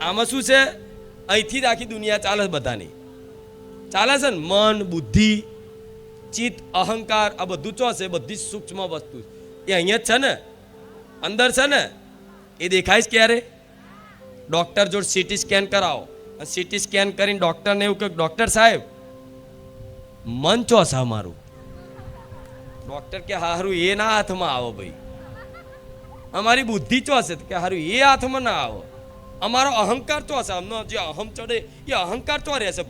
આમાં શું છે? અહીંથી જ આખી દુનિયા ચાલે બધાની, ચાલે છે ને. મન, બુદ્ધિ, ચિત્ત, અહંકાર, આ બધું ચો છે, બધી સૂક્ષ્મ વસ્તુ એ અહીંયા જ છે ને, અંદર છે ને. એ દેખાય છે ક્યારે? ડૉક્ટર જોડે સીટી સ્કેન કરાવો, સીટી સ્કેન કરીને ડૉક્ટરને એવું કહે, ડૉક્ટર સાહેબ મન ચો છે અમારું. ડૉક્ટર કે હારું એ ના હાથમાં આવો ભાઈ, અમારી બુદ્ધિ ચો છે કે હારું એ હાથમાં ના આવો, અમારો અહંકાર ચો છે, અમને જે અહમ ચડે એ અહંકાર ચો રહેશે.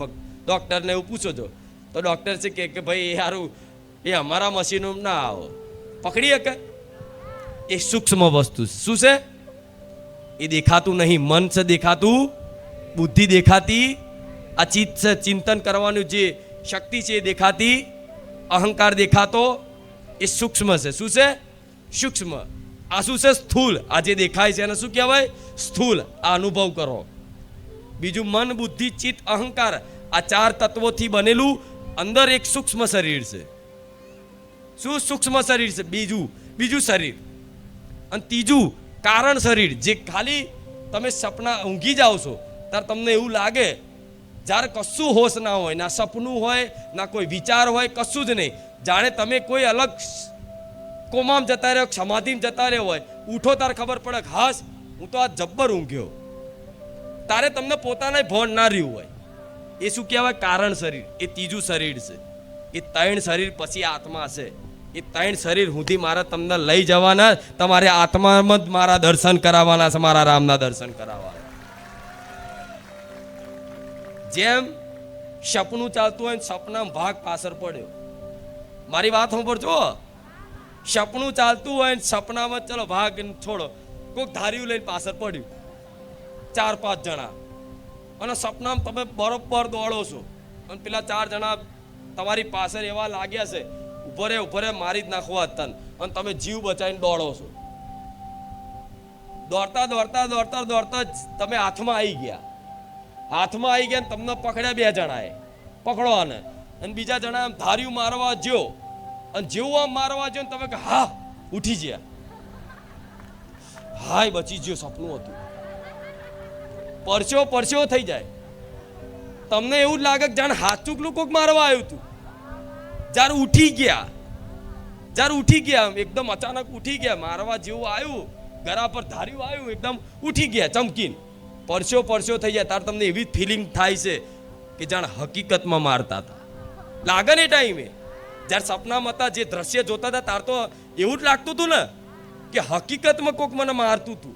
ડૉક્ટરને એવું પૂછો છો તો ડૉક્ટર છે કે ભાઈ એ હારું એ અમારા મશીનો ના આવો, પકડી શકે. એ સૂક્ષ્મ વસ્તુ શું છે? એ દેખાતું નહીં. મન છે દેખાતું, બુદ્ધિ દેખાતી, આ ચિત્ત છે ચિંતન કરવાનું જે શક્તિ છે એ દેખાતી, અહંકાર દેખાતો, એ સૂક્ષ્મ છે. શું છે? સૂક્ષ્મ. આ શું છે? સ્થૂલ. આ જે દેખાય છે એને શું કહેવાય? સ્થૂલ. આ અનુભવ કરો. બીજું મન, બુદ્ધિ, ચિત્ત, અહંકાર, આ ચાર તત્વોથી બનેલું અંદર એક સૂક્ષ્મ શરીર છે. શું સૂક્ષ્મ શરીર છે? બીજું શરીર. અને ત્રીજું કારણ શરીર, જે ખાલી તમે સપના ઊંઘી જાઓ છો ત્યારે તમને એવું લાગે, જ્યારે કશું હોશ ના હોય, ના સપનું હોય, ના કોઈ વિચાર હોય, કશું જ નહીં, જાણે તમે કોઈ અલગ કોમામ જતા રહ્યો, સમાધિમાં જતા રહ્યો હોય. ઉઠો ત્યારે ખબર પડે કે હાસ હું તો આ જબ્બર ઊંઘ્યો. તારે તમને પોતાના ભણ ના રહ્યું હોય. એ શું કહેવાય? કારણ શરીર. એ ત્રીજું શરીર છે. એ ત્રણ શરીર પછી આત્મા છે. એ ત્રણ શરીર સુધી મારે તમને લઈ જવાના, તમારે આત્મામાં જ મારા દર્શન કરાવવાના છે, મારા રામના દર્શન કરાવવાના. જેમ સપનું ચાલતું હોય, સપનામાં ભાગ પાછળ પડ્યો. મારી વાત સાંભળજો. સપનું ચાલતું હોય, સપનામાં ચલો ભાગ છોડો, કોઈક ધાર્યું લઈને પાછળ પડ્યું, 4-5 જણા, અને સપનામાં તમે બરોબર દોડો છો, અને પેલા 4 જણા તમારી પાછળ એવા લાગ્યા છે, ઉભો રે મારી જ નાખવા હતા, અને તમે જીવ બચાવીને દોડો છો. દોડતા તમે હાથમાં આવી ગયા, તમને પકડ્યા 2 જણાએ, પકડો આને. અને બીજા જણા આમ ધાર્યું મારવા જ્યો, અને જેવું આમ મારવા જ્યો ને તમે કે હા ઉઠી ગયા, હાય બચી ગયો, સપનું હતું. પરસ્યો થઈ જાય. તમને એવું જ લાગે કે જાણે હાચુકલું કોક મારવા આવ્યું હતું. જ્યારે ઉઠી ગયા એકદમ અચાનક ઉઠી ગયા, મારવા જેવું આવ્યું, ગળા પર ધાર્યું આવ્યું, એકદમ ઉઠી ગયા ચમકીને, પરસ્યો થઈ જાય. ત્યારે તમને એવી ફિલિંગ થાય છે કે જાણે હકીકતમાં મારતા હતા. લાગે ને ટાઈમે જ્યારે સપનામાં હતા, જે દ્રશ્ય જોતા હતા, તાર તો એવું જ લાગતું હતું ને કે હકીકતમાં કોક મને મારતું હતું.